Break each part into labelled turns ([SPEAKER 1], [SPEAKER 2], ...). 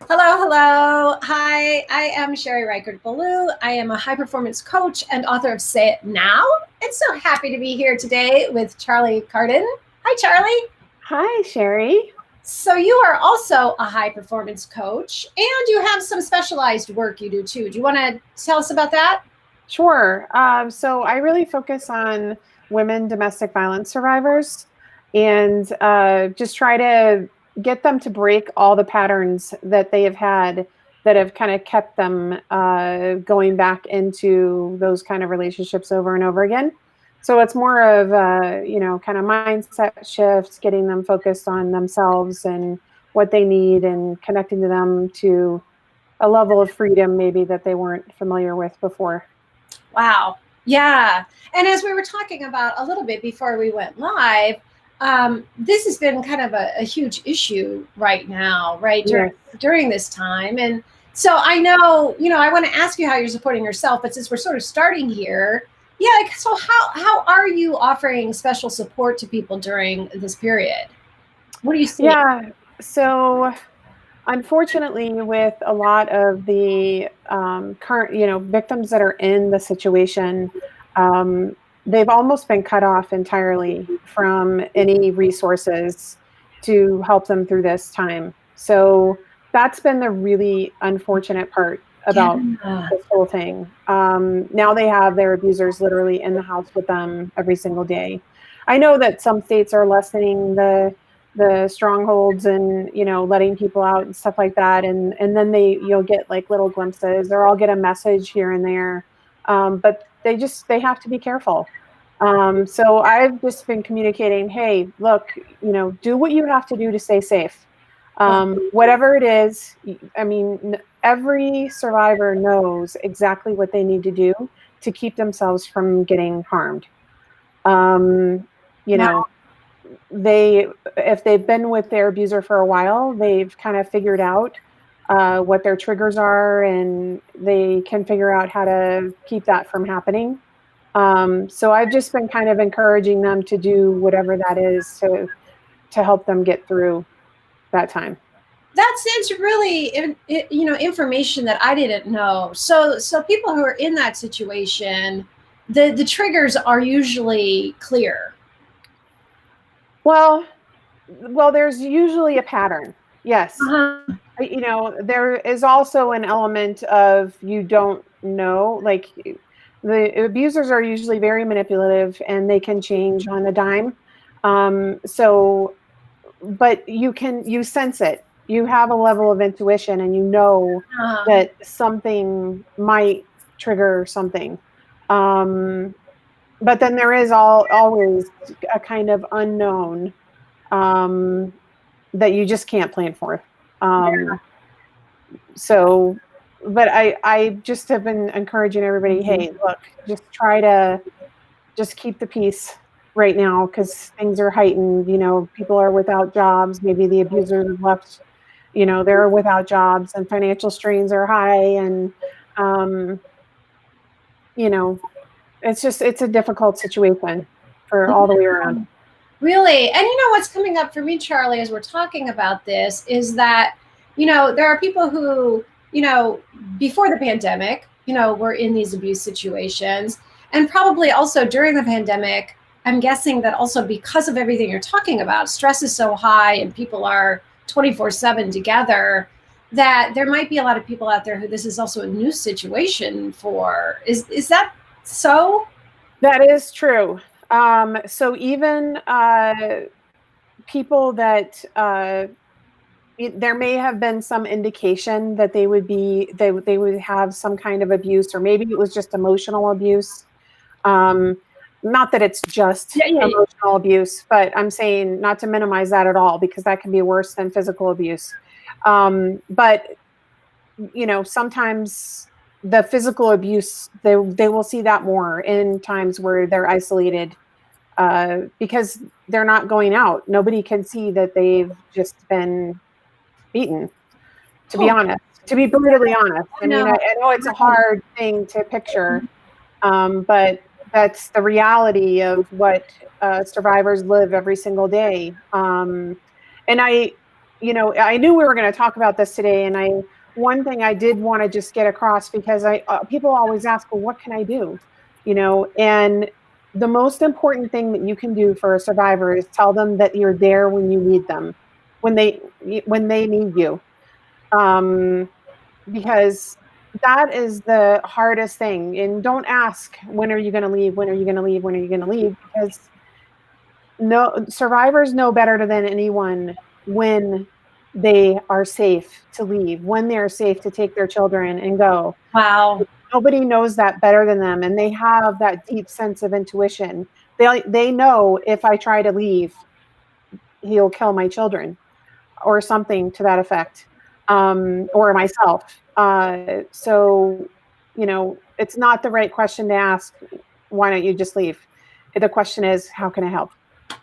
[SPEAKER 1] Hello, hello. Hi, I am Sherry Reichert Ballou. I am a high performance coach and author of Say It Now. And so happy to be here today with Charlie Cardin. Hi, Charlie.
[SPEAKER 2] Hi, Sherry.
[SPEAKER 1] So, you are also a high performance coach and you have some specialized work you do too. Do you want to tell us about that?
[SPEAKER 2] Sure. So I really focus on women domestic violence survivors and just try to get them to break all the patterns that they have had that have kind of kept them going back into those kind of relationships over and over again. So it's more of kind of mindset shifts, getting them focused on themselves and what they need and connecting to them to a level of freedom maybe that they weren't familiar with before.
[SPEAKER 1] Wow. Yeah. And as we were talking about a little bit before we went live, this has been kind of a huge issue right now, right?
[SPEAKER 2] Yes.
[SPEAKER 1] During this time. And so I know, I want to ask you how you're supporting yourself, but since we're sort of starting here, yeah, like, so how are you offering special support to people during this period? What do you see?
[SPEAKER 2] Yeah. So unfortunately, with a lot of the current, victims that are in the situation, um, they've almost been cut off entirely from any resources to help them through this time. So that's been the really unfortunate part about
[SPEAKER 1] Yeah.
[SPEAKER 2] this whole thing. Now they have their abusers literally in the house with them every single day. I know that some states are lessening the strongholds and letting people out and stuff like that, and then you'll get like little glimpses, or I'll get a message here and there, but they have to be careful. So I've just been communicating, hey, look, do what you have to do to stay safe.
[SPEAKER 1] Wow.
[SPEAKER 2] Whatever it is, I mean, every survivor knows exactly what they need to do to keep themselves from getting harmed. um, you
[SPEAKER 1] Wow.
[SPEAKER 2] know they if they've been with their abuser for a while, they've kind of figured out what their triggers are, and they can figure out how to keep that from happening. So I've just been kind of encouraging them to do whatever that is to help them get through that time.
[SPEAKER 1] That's really information that I didn't know. So people who are in that situation, the triggers are usually clear.
[SPEAKER 2] Well, there's usually a pattern. Yes.
[SPEAKER 1] Uh-huh.
[SPEAKER 2] There is also an element of you don't know, like the abusers are usually very manipulative and they can change on a dime. So, but you sense it. You have a level of intuition and you know
[SPEAKER 1] Uh-huh.
[SPEAKER 2] that something might trigger something. Um, but then there is always a kind of unknown um, that you just can't plan for. Um, so but I just have been encouraging everybody, hey, look, just try to just keep the peace right now, because things are heightened. People are without jobs, maybe the abuser left, they're without jobs and financial strains are high, and um you know it's a difficult situation for all the way around.
[SPEAKER 1] Really. And what's coming up for me, Charlie, as we're talking about this is that, there are people who, before the pandemic, were in these abuse situations. And probably also during the pandemic, I'm guessing that also because of everything you're talking about, stress is so high and people are 24/7 together, that there might be a lot of people out there who this is also a new situation for. Is that so?
[SPEAKER 2] That is true. So even people that there may have been some indication that they would have some kind of abuse, or maybe it was just emotional abuse. Um, Not that it's just
[SPEAKER 1] Yeah, yeah, yeah.
[SPEAKER 2] emotional abuse, but I'm saying not to minimize that at all, because that can be worse than physical abuse. But sometimes the physical abuse, they will see that more in times where they're isolated, because they're not going out. Nobody can see that they've just been beaten, to be
[SPEAKER 1] Oh,
[SPEAKER 2] honest, to be brutally honest.
[SPEAKER 1] I
[SPEAKER 2] I mean,
[SPEAKER 1] know.
[SPEAKER 2] I know it's a hard thing to picture, but that's the reality of what survivors live every single day. And I knew we were going to talk about this today, and one thing I did want to just get across, because people always ask, well, what can I do? And the most important thing that you can do for a survivor is tell them that you're there when you need them, when they need you, because that is the hardest thing. And don't ask, when are you going to leave? When are you going to leave? When are you going to leave? Because no, survivors know better than anyone when they are safe to leave, when they're safe to take their children and go.
[SPEAKER 1] Wow.
[SPEAKER 2] Nobody knows that better than them, and they have that deep sense of intuition. They know, if I try to leave, he'll kill my children, or something to that effect, or myself. So, it's not the right question to ask. Why don't you just leave? The question is, how can I help?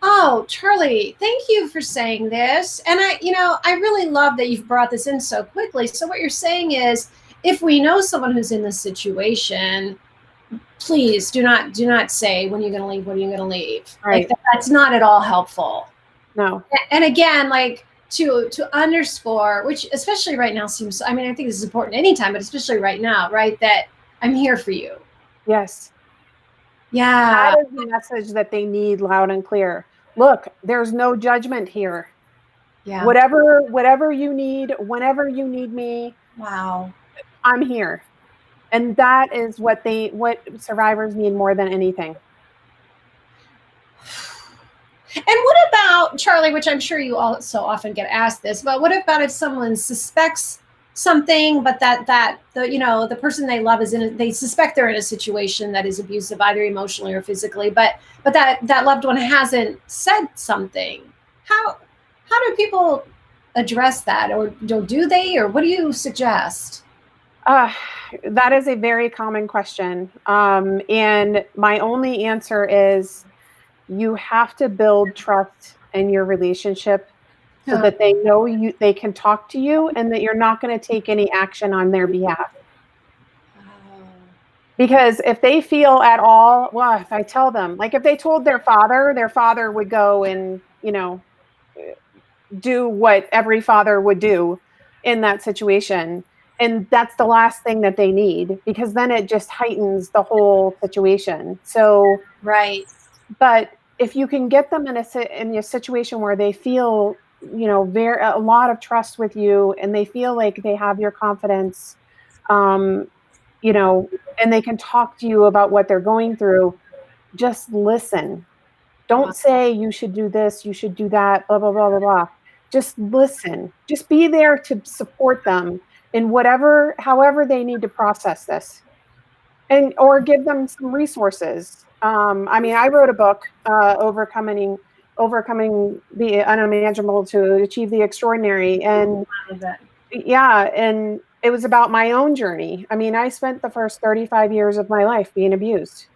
[SPEAKER 1] Oh, Charlie, thank you for saying this. And I really love that you've brought this in so quickly. So what you're saying is, if we know someone who's in this situation, please do not say, when you're going to leave, when are you going to leave?
[SPEAKER 2] Right.
[SPEAKER 1] Like that's not at all helpful.
[SPEAKER 2] No.
[SPEAKER 1] And again, like to underscore, which especially right now seems, I mean, I think this is important anytime, but especially right now, right? That I'm here for you.
[SPEAKER 2] Yes.
[SPEAKER 1] Yeah.
[SPEAKER 2] That is the message that they need, loud and clear. Look, there's no judgment here.
[SPEAKER 1] Yeah.
[SPEAKER 2] Whatever you need, whenever you need me,
[SPEAKER 1] Wow.
[SPEAKER 2] I'm here. And that is what survivors need more than anything.
[SPEAKER 1] And what about, Charlie, which I'm sure you also often get asked this, but what about if someone suspects something, but that the person they love they suspect they're in a situation that is abusive, either emotionally or physically, but that loved one hasn't said something. How do people address that, or do they, or what do you suggest?
[SPEAKER 2] That is a very common question. And my only answer is, you have to build trust in your relationship, so that they know they can talk to you, and that you're not going to take any action on their behalf. Because if they feel at all, well, if I tell them, like if they told their father would go and, do what every father would do in that situation. And that's the last thing that they need, because then it just heightens the whole situation. So,
[SPEAKER 1] Right.
[SPEAKER 2] but if you can get them in a situation where they feel, a lot of trust with you, and they feel like they have your confidence, um, and they can talk to you about what they're going through, just listen. Don't say, you should do this, you should do that, blah, blah, blah, blah, blah. Just listen. Just be there to support them in however they need to process this, or give them some resources. I mean, I wrote a book, overcoming the unimaginable to achieve the extraordinary, and yeah, and it was about my own journey. I mean, I spent the first 35 years of my life being abused,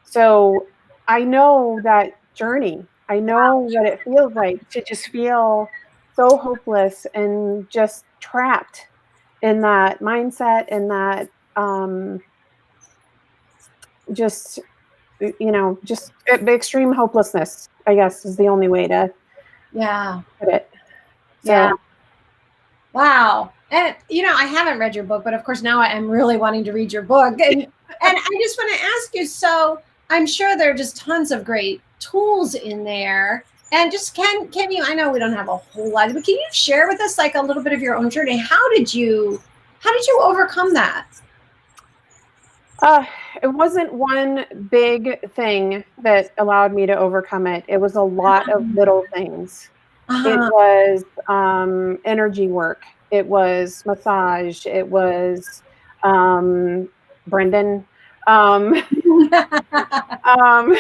[SPEAKER 2] so I know that journey. I know what it feels like to just feel so hopeless and just trapped in that mindset, and that, just just the extreme hopelessness, I guess, is the only way to put it. So
[SPEAKER 1] Yeah. Wow. And I haven't read your book, but of course now I am really wanting to read your book. And I just want to ask you, so I'm sure there are just tons of great tools in there. And just can you, I know we don't have a whole lot, but can you share with us like a little bit of your own journey? How did you overcome that?
[SPEAKER 2] It wasn't one big thing that allowed me to overcome it. It was a lot of little things. It
[SPEAKER 1] Uh-huh.
[SPEAKER 2] was, energy work. It was massage. It was, Brendan, um, um,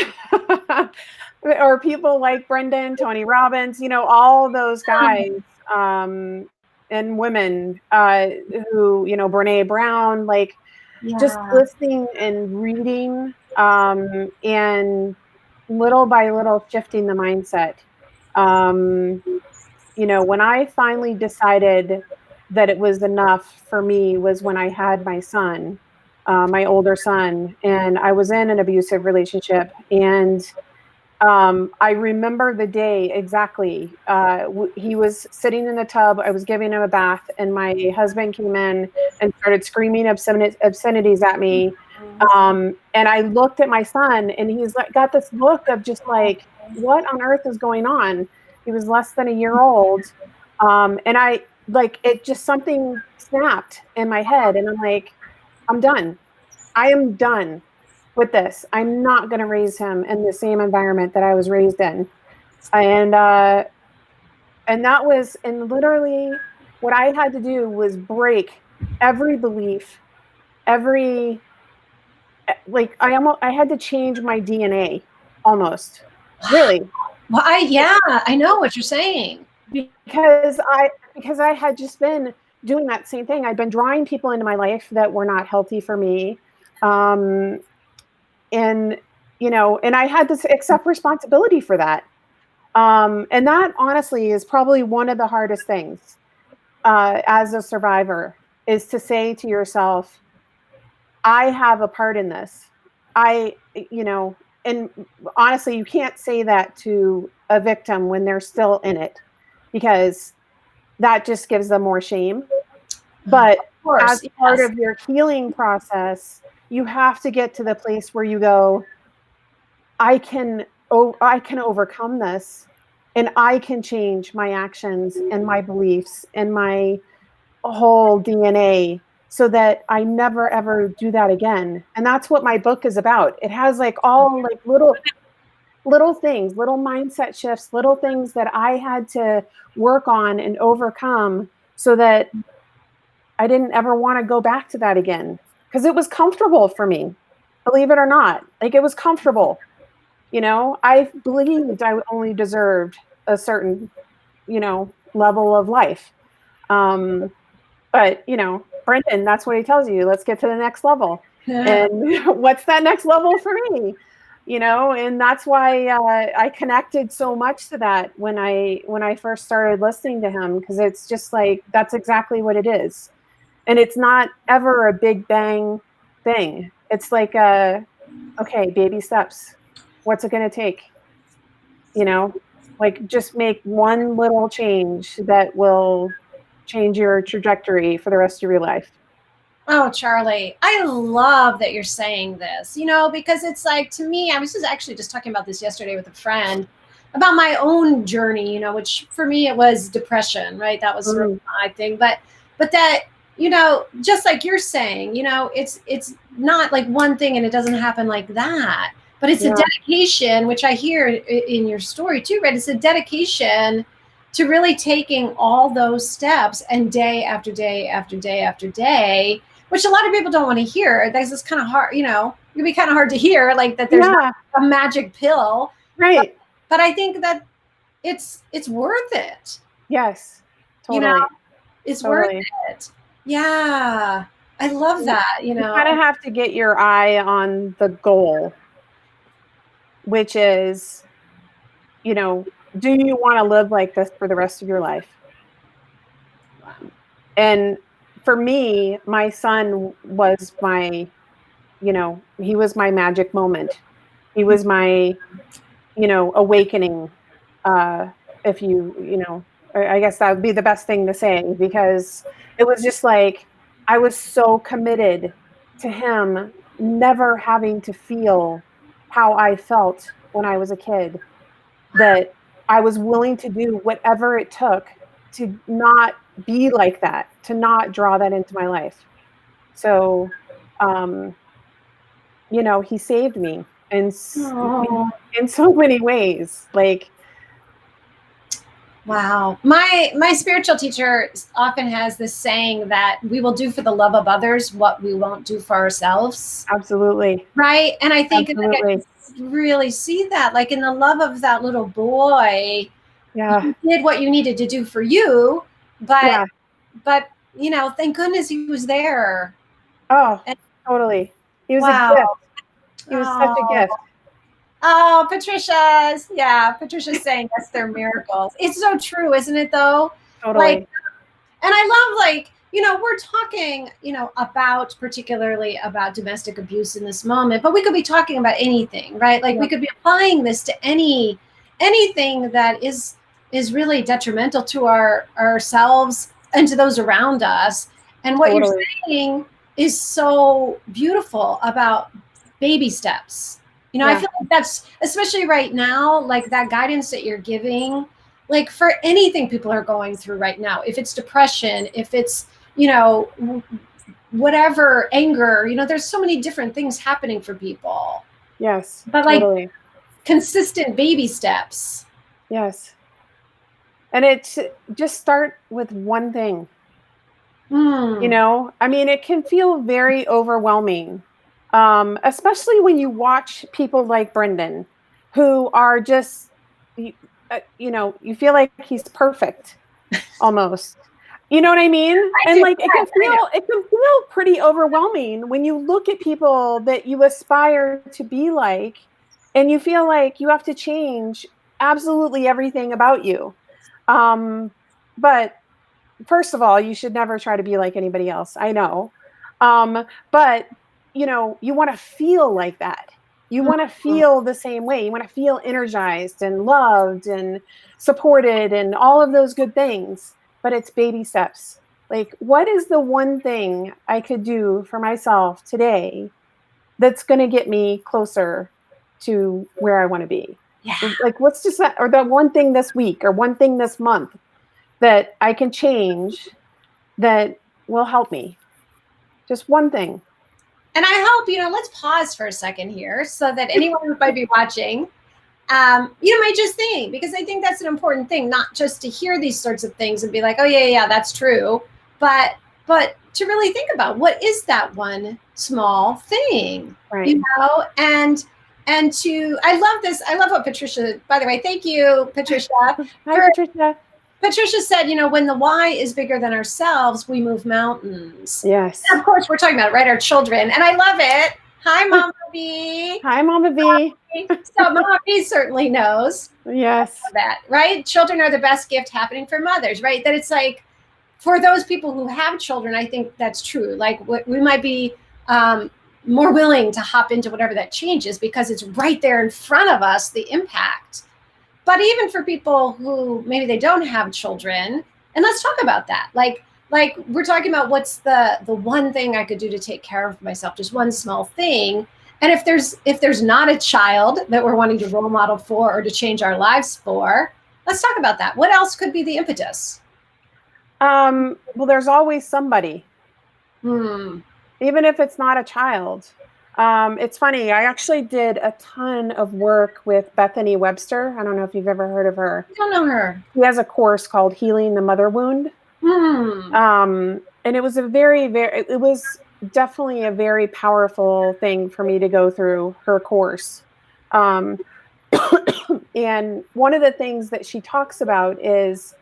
[SPEAKER 2] or people like Brendan, Tony Robbins, all those guys, and women, who, Brene Brown, like, just
[SPEAKER 1] Yeah.
[SPEAKER 2] listening and reading, and little by little shifting the mindset. Um, when I finally decided that it was enough for me was when I had my son, my older son, and I was in an abusive relationship. And I remember the day exactly. He was sitting in the tub. I was giving him a bath, and my husband came in and started screaming obscenities at me. And I looked at my son, and he's like, got this look of just like, what on earth is going on? He was less than a year old. And I like it, just something snapped in my head, and I'm like, I'm done. I am done with this. I'm not going to raise him in the same environment that I was raised in. And that was, and literally what I had to do was break every belief, every, like I had to change my DNA almost, really.
[SPEAKER 1] Well, I know what you're saying.
[SPEAKER 2] Because I had just been doing that same thing. I'd been drawing people into my life that were not healthy for me. And and I had to accept responsibility for that. And that honestly is probably one of the hardest things as a survivor, is to say to yourself, I have a part in this. And honestly, you can't say that to a victim when they're still in it, because that just gives them more shame. But
[SPEAKER 1] Of course,
[SPEAKER 2] as part
[SPEAKER 1] yes.
[SPEAKER 2] of your healing process, you have to get to the place where you go, I can overcome this, and I can change my actions and my beliefs and my whole DNA, so that I never ever do that again. And that's what my book is about. It has like all like little things, little mindset shifts, little things that I had to work on and overcome, so that I didn't ever want to go back to that again, because it was comfortable for me. Believe it or not, like it was comfortable. I believed I only deserved a certain, level of life. But, Brendan, that's what he tells you. Let's get to the next level. And what's that next level for me? And that's why I connected so much to that when I first started listening to him, because it's just like, that's exactly what it is. And it's not ever a big bang thing. It's like, okay, baby steps. What's it going to take? Like just make one little change that will change your trajectory for the rest of your life.
[SPEAKER 1] Oh, Charlie, I love that you're saying this, because it's like, to me, I was actually just talking about this yesterday with a friend about my own journey, which for me, it was depression, right? That was sort of my thing. But that, just like you're saying, it's not like one thing and it doesn't happen like that, but it's a dedication, which I hear in your story too, right? It's a dedication to really taking all those steps, and day after day after day after day, which a lot of people don't want to hear. That's just kind of hard, it'd be kind of hard to hear, like that there's not a magic pill.
[SPEAKER 2] Right.
[SPEAKER 1] But I think that it's worth it.
[SPEAKER 2] Yes. Totally.
[SPEAKER 1] It's worth it. Yeah. I love that,
[SPEAKER 2] You kind of have to get your eye on the goal, which is, do you want to live like this for the rest of your life? And for me, my son was my, he was my magic moment. He was my, awakening. If I guess that would be the best thing to say, because it was just like, I was so committed to him never having to feel how I felt when I was a kid, that I was willing to do whatever it took to not be like that, to not draw that into my life. So, he saved me in so many ways. Like,
[SPEAKER 1] wow. My spiritual teacher often has this saying that we will do for the love of others what we won't do for ourselves.
[SPEAKER 2] Absolutely.
[SPEAKER 1] Right. And I think I really see that, like in the love of that little boy.
[SPEAKER 2] Yeah.
[SPEAKER 1] You did what you needed to do for you, but thank goodness he was there.
[SPEAKER 2] Oh, totally. He was a gift. He was such a gift.
[SPEAKER 1] Oh, Patricia's saying yes, they're miracles. It's so true, isn't it though?
[SPEAKER 2] Totally.
[SPEAKER 1] Like, and I love, like, we're talking, about particularly about domestic abuse in this moment, but we could be talking about anything, right? Like we
[SPEAKER 2] Yep.
[SPEAKER 1] could be applying this to anything that is really detrimental to ourselves and to those around us. And what you're
[SPEAKER 2] Totally.
[SPEAKER 1] saying is so beautiful about baby steps. I
[SPEAKER 2] Yeah.
[SPEAKER 1] feel like that's especially right now, like that guidance that you're giving, like for anything people are going through right now, if it's depression, if it's, whatever, anger, there's so many different things happening for people.
[SPEAKER 2] Yes.
[SPEAKER 1] But like
[SPEAKER 2] Totally.
[SPEAKER 1] consistent baby steps.
[SPEAKER 2] Yes. And it's just start with one thing.
[SPEAKER 1] Hmm.
[SPEAKER 2] I mean, it can feel very overwhelming, especially when you watch people like Brendan, who are just, you, you feel like he's perfect almost. You know what I mean?
[SPEAKER 1] I
[SPEAKER 2] And
[SPEAKER 1] do.
[SPEAKER 2] like
[SPEAKER 1] Yes, I know.
[SPEAKER 2] it can feel pretty overwhelming when you look at people that you aspire to be like, and you feel like you have to change absolutely everything about you. But first of all, you should never try to be like anybody else. I know. But you want to feel like that. You want to
[SPEAKER 1] Mhm.
[SPEAKER 2] feel the same way. You want to feel energized and loved and supported and all of those good things. But it's baby steps. Like, what is the one thing I could do for myself today that's going to get me closer to where I want to be?
[SPEAKER 1] Yeah.
[SPEAKER 2] Like, what's just that, or the one thing this week, or one thing this month that I can change that will help me. Just one thing.
[SPEAKER 1] And I hope, let's pause for a second here so that anyone who might be watching, might just think, because I think that's an important thing, not just to hear these sorts of things and be like, oh yeah, yeah, that's true, but to really think about what is that one small thing,
[SPEAKER 2] Right.
[SPEAKER 1] and to, I love this. I love what Patricia, by the way, thank you, Patricia,
[SPEAKER 2] Hi,
[SPEAKER 1] for
[SPEAKER 2] Patricia.
[SPEAKER 1] Patricia said, when the why is bigger than ourselves, we move mountains.
[SPEAKER 2] Yes.
[SPEAKER 1] And of course, we're talking about, right, our children. And I love it. Hi, Mama B.
[SPEAKER 2] Hi, Mama V.
[SPEAKER 1] So Mama B certainly knows
[SPEAKER 2] Yes.
[SPEAKER 1] that, right? Children are the best gift happening for mothers, right? That it's like, for those people who have children, I think that's true. Like we might be more willing to hop into whatever that change is because it's right there in front of us, the impact. But even for people who maybe they don't have children, and let's talk about that. Like we're talking about what's the one thing I could do to take care of myself, just one small thing. And if there's not a child that we're wanting to role model for or to change our lives for, let's talk about that. What else could be the impetus?
[SPEAKER 2] Well, there's always somebody,
[SPEAKER 1] Hmm.
[SPEAKER 2] even if it's not a child. It's funny. I actually did a ton of work with Bethany Webster. I don't know if you've ever heard of her.
[SPEAKER 1] I don't know her.
[SPEAKER 2] She has a course called Healing the Mother Wound.
[SPEAKER 1] Hmm.
[SPEAKER 2] And it was it was definitely a very powerful thing for me to go through her course. Um, and one of the things that she talks about is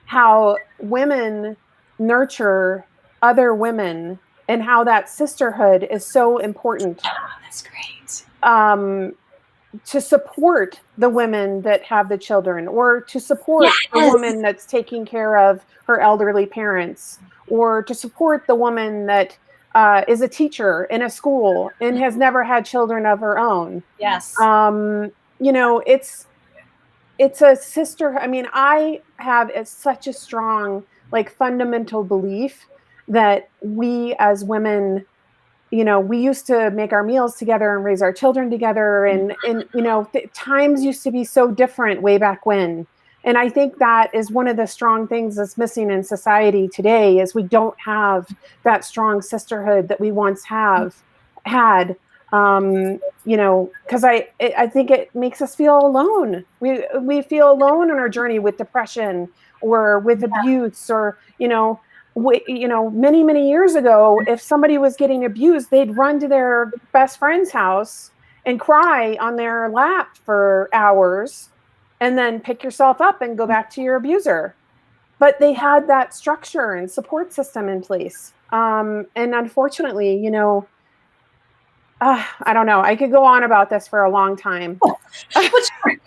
[SPEAKER 2] how women nurture other women and how that sisterhood is so important,
[SPEAKER 1] Oh, that's great.
[SPEAKER 2] to support the women that have the children, or to support the
[SPEAKER 1] Yes.
[SPEAKER 2] woman that's taking care of her elderly parents, or to support the woman that is a teacher in a school and has never had children of her own.
[SPEAKER 1] Yes.
[SPEAKER 2] Um, it's a sister. I mean, I have such a strong, like, fundamental belief that we as women, we used to make our meals together and raise our children together, and times used to be so different way back when. And I think that is one of the strong things that's missing in society today, is we don't have that strong sisterhood that we once have had. Because I think it makes us feel alone. We feel alone on our journey with depression or with abuse, or many years ago, if somebody was getting abused, they'd run to their best friend's house and cry on their lap for hours, and then pick yourself up and go back to your abuser. But they had that structure and support system in place. And unfortunately, I don't know. I could go on about this for a long time.
[SPEAKER 1] Well, Charlotte,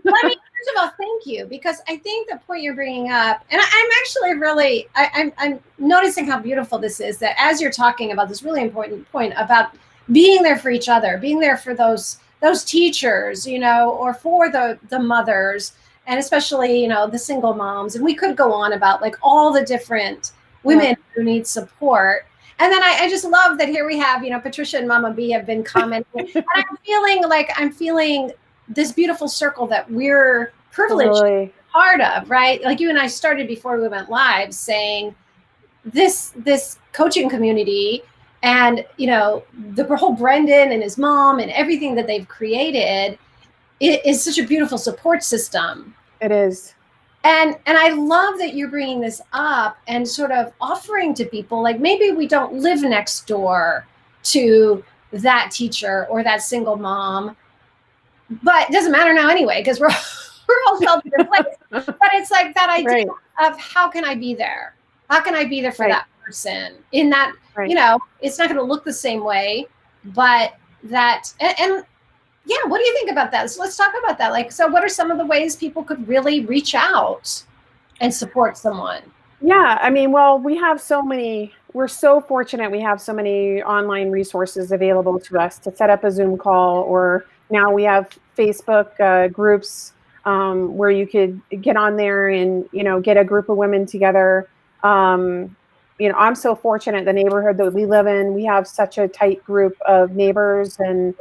[SPEAKER 1] let me first of all, thank you, because I think the point you're bringing up, and I'm actually really, I'm noticing how beautiful this is, that as you're talking about this really important point about being there for each other, being there for those teachers, you know, or for the mothers, and especially, you know, the single moms. And we could go on about like all the different women who need support. And then I just love that here we have, you know, Patricia and Mama B have been commenting. And I'm feeling this beautiful circle that we're privileged to be part of, right? Like you and I started before we went live saying this coaching community, and you know, the whole Brendan and his mom and everything that they've created, it is such a beautiful support system.
[SPEAKER 2] It is.
[SPEAKER 1] And I love that you're bringing this up and sort of offering to people, like maybe we don't live next door to that teacher or that single mom, but it doesn't matter now anyway, because we're all sheltered in place. But it's like that idea of how can I be there? How can I be there for that person in that, you know, it's not going to look the same way, but that, and yeah, what do you think about that? So let's talk about that. Like, so what are some of the ways people could really reach out and support someone?
[SPEAKER 2] Yeah, I mean, well, we have so many, we're so fortunate we have so many online resources available to us to set up a Zoom call, or now we have Facebook groups where you could get on there and, you know, get a group of women together. You know, I'm so fortunate, the neighborhood that we live in, we have such a tight group of neighbors, and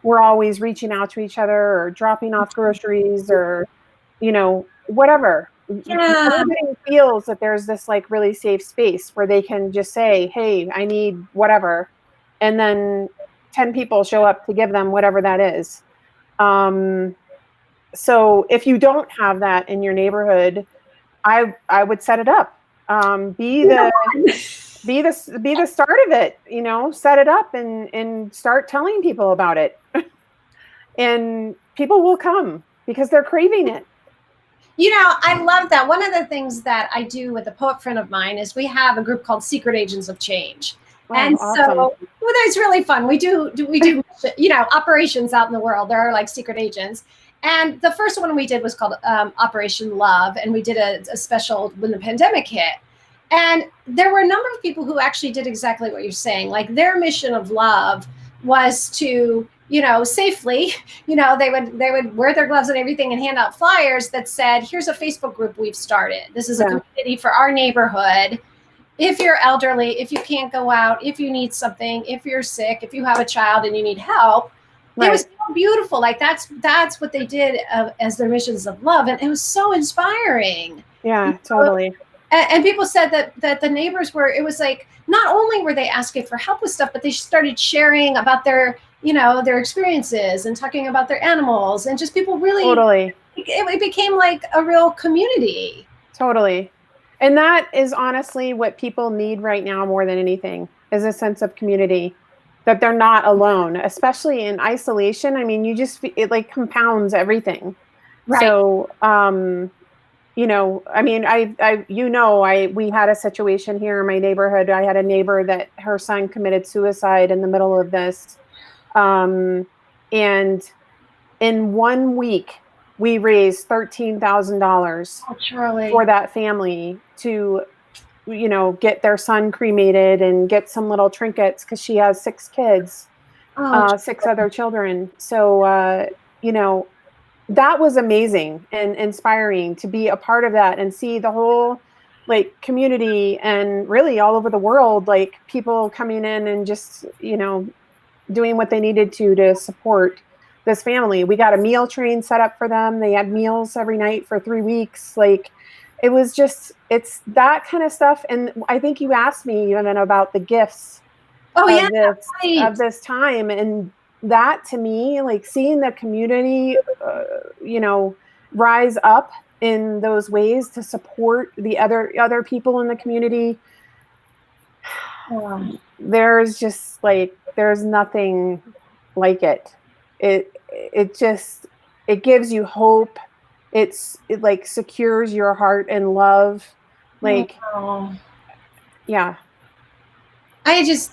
[SPEAKER 2] we're always reaching out to each other or dropping off groceries or, you know, whatever.
[SPEAKER 1] Yeah.
[SPEAKER 2] Everybody feels that there's this like really safe space where they can just say, hey, I need whatever. And then 10 people show up to give them whatever that is. So if you don't have that in your neighborhood, I would set it up. Be the start of it, you know, set it up and start telling people about it. And people will come because they're craving it.
[SPEAKER 1] You know, I love that. One of the things that I do with a poet friend of mine is we have a group called Secret Agents of Change.
[SPEAKER 2] Oh,
[SPEAKER 1] and
[SPEAKER 2] awesome.
[SPEAKER 1] so well, that's really fun. We do, you know, operations out in the world. There are like secret agents. And the first one we did was called Operation Love. And we did a special when the pandemic hit. And there were a number of people who actually did exactly what you're saying. Like their mission of love was to, you know, safely, you know, they would wear their gloves and everything and hand out flyers that said, here's a Facebook group we've started. This is a community for our neighborhood. If you're elderly, if you can't go out, if you need something, if you're sick, if you have a child and you need help. It was so beautiful. Like that's what they did as their missions of love. And it was so inspiring.
[SPEAKER 2] Yeah, totally.
[SPEAKER 1] And people said that the neighbors were, it was like, not only were they asking for help with stuff, but they started sharing about their, you know, their experiences and talking about their animals, and just people really, it became like a real community.
[SPEAKER 2] Totally. And that is honestly what people need right now more than anything, is a sense of community, that they're not alone, especially in isolation. I mean, it like compounds everything. Right. So, you know, I mean, we had a situation here in my neighborhood. I had a neighbor that her son committed suicide in the middle of this. And in 1 week, we raised $13,000 for that family to, you know, get their son cremated and get some little trinkets, because she has 6 kids, 6 other children. So, you know, that was amazing and inspiring to be a part of that and see the whole like community, and really all over the world, like people coming in and just, you know, doing what they needed to support this family. We got a meal train set up for them. They had meals every night for 3 weeks. Like it was just, it's that kind of stuff. And I think you asked me even about the gifts of this time. And that to me, like seeing the community, you know, rise up in those ways to support the other people in the community. There's just like, there's nothing like it. It gives you hope. It like secures your heart and love. Like, yeah.
[SPEAKER 1] I just,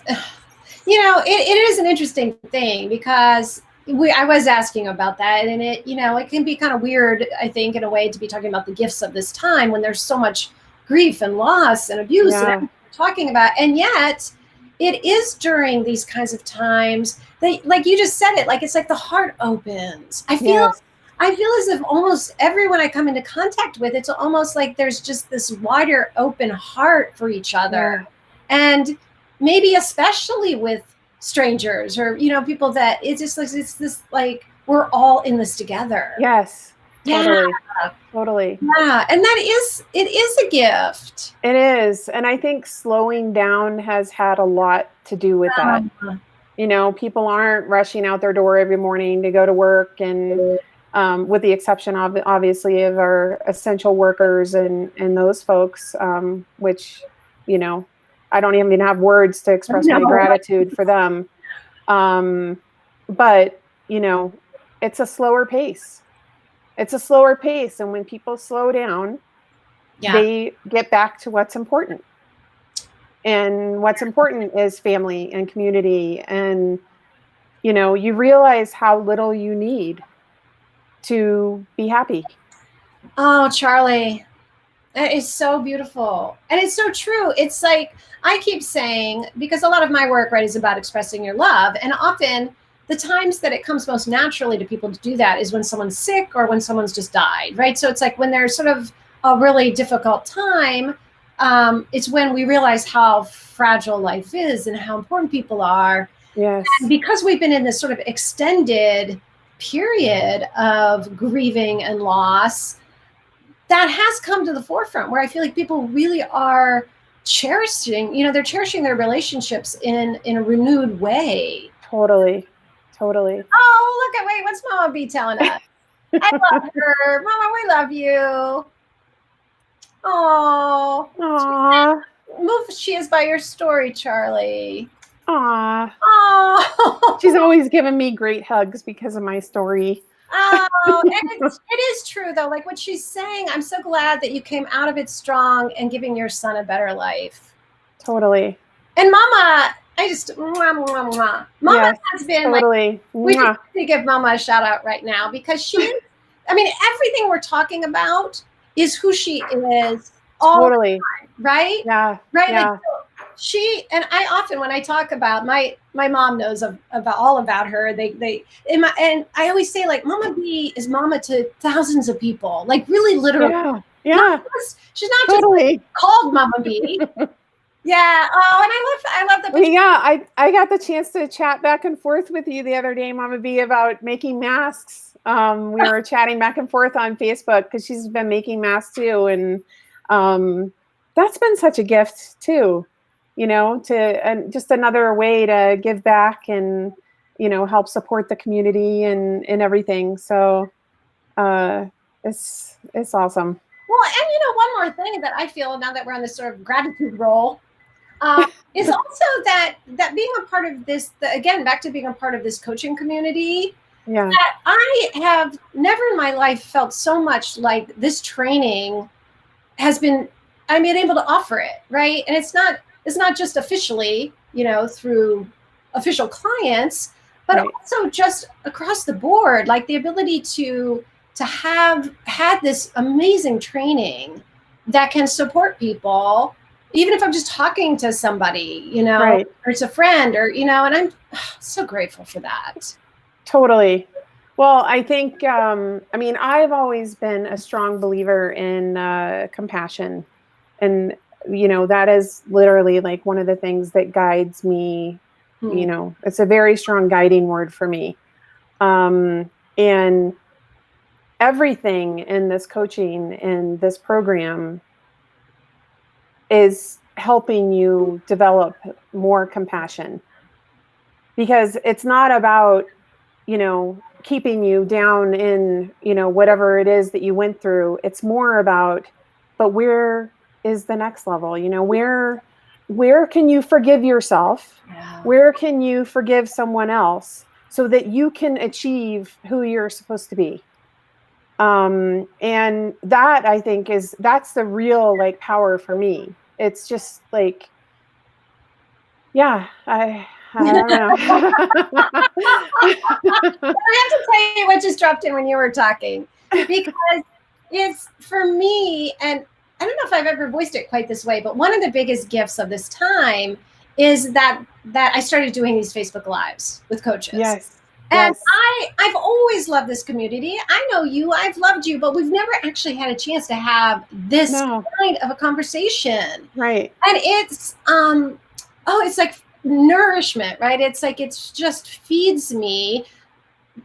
[SPEAKER 1] you know, it is an interesting thing because, I was asking about that, and it, it can be kind of weird, I think, in a way, to be talking about the gifts of this time when there's so much grief and loss and abuse and everything we're talking about. And yet it is during these kinds of times that, like you just said it, like, it's like the heart opens. I feel as if almost everyone I come into contact with, it's almost like there's just this wider open heart for each other. And maybe especially with strangers, or people that it's just like, it's this, like, we're all in this together.
[SPEAKER 2] Yes. Totally.
[SPEAKER 1] Yeah. And it is a gift.
[SPEAKER 2] It is. And I think slowing down has had a lot to do with that. People aren't rushing out their door every morning to go to work, and with the exception of, obviously, of our essential workers and those folks, which, I don't even have words to express my gratitude for them. But, it's a slower pace. And when people slow down, they get back to what's important. And what's important is family and community. And, you realize how little you need to be happy.
[SPEAKER 1] Oh, Charlie, that is so beautiful. And it's so true. It's like, I keep saying, because a lot of my work, right, is about expressing your love. And often the times that it comes most naturally to people to do that is when someone's sick or when someone's just died, right? So it's like when there's sort of a really difficult time, it's when we realize how fragile life is and how important people are.
[SPEAKER 2] Yes.
[SPEAKER 1] And because we've been in this sort of extended period of grieving and loss, that has come to the forefront, where I feel like people really are cherishing, they're cherishing their relationships in a renewed way.
[SPEAKER 2] Totally.
[SPEAKER 1] Oh, wait, what's Mama B telling us? I love her. Mama, we love you. Oh.
[SPEAKER 2] Aww.
[SPEAKER 1] Moved she is by your story, Charlie.
[SPEAKER 2] Aww.
[SPEAKER 1] Oh.
[SPEAKER 2] She's always given me great hugs because of my story.
[SPEAKER 1] Oh, and it is true, though. Like what she's saying, I'm so glad that you came out of it strong and giving your son a better life.
[SPEAKER 2] Totally.
[SPEAKER 1] And Mama, Mama has been
[SPEAKER 2] totally.
[SPEAKER 1] We just need to give Mama a shout out right now, because she is, everything we're talking about is who she is all the time, right?
[SPEAKER 2] Yeah.
[SPEAKER 1] Right.
[SPEAKER 2] Yeah.
[SPEAKER 1] Like, she, and I often, when I talk about my mom knows about all about her. And I always say, like, Mama B is mama to thousands of people, like really literally.
[SPEAKER 2] Yeah.
[SPEAKER 1] She's not just called Mama B. Yeah. Oh, and I love the.
[SPEAKER 2] Yeah, I got the chance to chat back and forth with you the other day, Mama B, about making masks. We were chatting back and forth on Facebook because she's been making masks too, and that's been such a gift too. And just another way to give back and help support the community and everything. So it's awesome.
[SPEAKER 1] Well, and one more thing that I feel, now that we're on this sort of gratitude roll, is also that being a part of this, again, back to being a part of this coaching community, that I have never in my life felt so much like this training has been, I've been able to offer it, right? And it's not just officially, through official clients, but also just across the board, like the ability to have had this amazing training that can support people, even if I'm just talking to somebody, or it's a friend, or, and I'm so grateful for that.
[SPEAKER 2] Totally. Well, I think, I've always been a strong believer in compassion, and that is literally like one of the things that guides me. It's a very strong guiding word for me. And everything in this coaching and this program is helping you develop more compassion, because it's not about, keeping you down in, whatever it is that you went through. It's more about, but where is the next level? Where can you forgive yourself?
[SPEAKER 1] Yeah.
[SPEAKER 2] Where can you forgive someone else so that you can achieve who you're supposed to be? And that, I think, that's the real, like, power for me. It's just like, yeah, I don't know.
[SPEAKER 1] I have to tell you what just dropped in when you were talking, because it's for me, and I don't know if I've ever voiced it quite this way, but one of the biggest gifts of this time is that I started doing these Facebook Lives with coaches.
[SPEAKER 2] Yes.
[SPEAKER 1] And
[SPEAKER 2] Yes.
[SPEAKER 1] I've always loved this community. I know you, I've loved you, but we've never actually had a chance to have this
[SPEAKER 2] No.
[SPEAKER 1] kind of a conversation.
[SPEAKER 2] Right.
[SPEAKER 1] And it's it's like nourishment, right? It's like it's just feeds me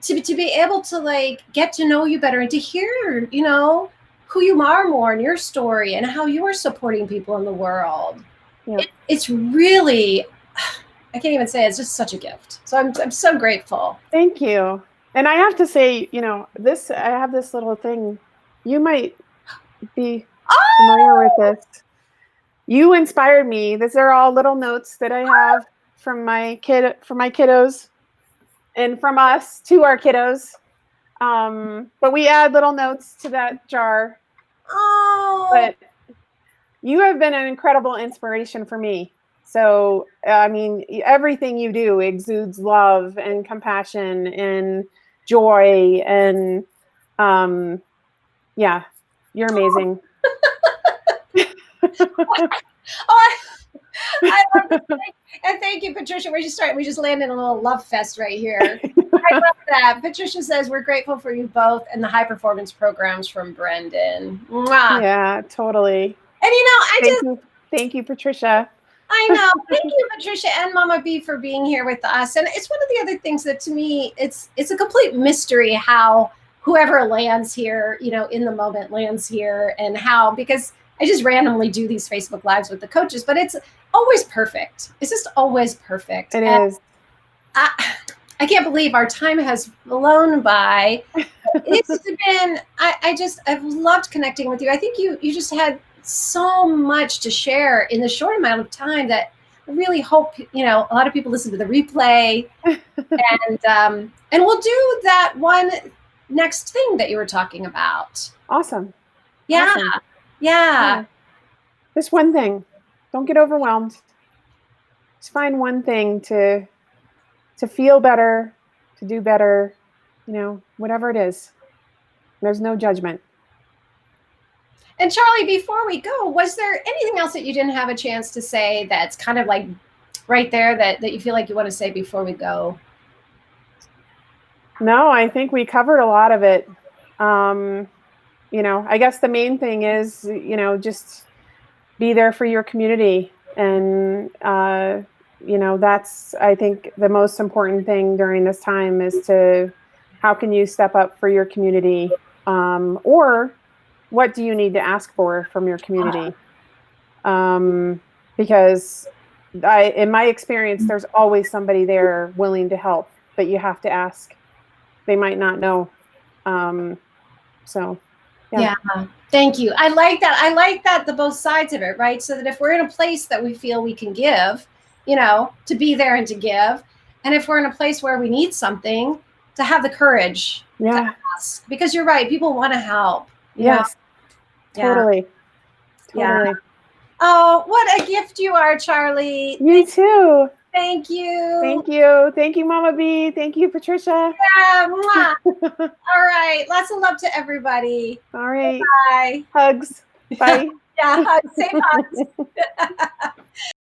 [SPEAKER 1] to be able to like get to know you better and to hear, who you are more in your story and how you are supporting people in the world.
[SPEAKER 2] Yeah.
[SPEAKER 1] It's really, I can't even say it, it's just such a gift. So I'm so grateful.
[SPEAKER 2] Thank you. And I have to say, I have this little thing. You might be familiar with this. You inspired me. These are all little notes that I have from my kiddos, and from us to our kiddos. But we add little notes to that jar.
[SPEAKER 1] Oh,
[SPEAKER 2] But you have been an incredible inspiration for me. So, I mean, everything you do exudes love and compassion and joy. And yeah, you're amazing.
[SPEAKER 1] oh, I love it. And thank you, Patricia. We just landed a little love fest right here. I love that. Patricia says, we're grateful for you both and the high performance programs from Brendan. Mwah.
[SPEAKER 2] Yeah, totally.
[SPEAKER 1] And
[SPEAKER 2] Thank you, Patricia.
[SPEAKER 1] I know. Thank you, Patricia and Mama B, for being here with us. And it's one of the other things that to me, it's a complete mystery how whoever lands here, in the moment lands here, and how, because I just randomly do these Facebook Lives with the coaches, but it's always perfect. It's just always perfect.
[SPEAKER 2] It is.
[SPEAKER 1] I can't believe our time has flown by. It's been, I've loved connecting with you. I think you just had so much to share in the short amount of time that I really hope, a lot of people listen to the replay and we'll do that one next thing that you were talking about.
[SPEAKER 2] Awesome.
[SPEAKER 1] Yeah.
[SPEAKER 2] Awesome.
[SPEAKER 1] Yeah.
[SPEAKER 2] Just one thing. Don't get overwhelmed. Just find one thing to feel better, to do better, whatever it is. There's no judgment.
[SPEAKER 1] And Charlie, before we go, was there anything else that you didn't have a chance to say that's kind of like right there that you feel like you want to say before we go?
[SPEAKER 2] No, I think we covered a lot of it. I guess the main thing is, just be there for your community. And, that's, I think, the most important thing during this time is how can you step up for your community? Or what do you need to ask for from your community? Because in my experience, there's always somebody there willing to help, but you have to ask. They might not know. So, yeah.
[SPEAKER 1] Thank you. I like that. I like that, the both sides of it, right? So that if we're in a place that we feel we can give, to be there and to give. And if we're in a place where we need something, to have the courage to ask. Because you're right, people want to help.
[SPEAKER 2] Yes. Totally.
[SPEAKER 1] Yeah. Oh, what a gift you are, Charlie.
[SPEAKER 2] You too.
[SPEAKER 1] Thank you.
[SPEAKER 2] Thank you. Thank you, Mama B. Thank you, Patricia.
[SPEAKER 1] Yeah. All right. Lots of love to everybody.
[SPEAKER 2] All right.
[SPEAKER 1] Bye.
[SPEAKER 2] Hugs. Bye.
[SPEAKER 1] Yeah. Hugs. Same hugs.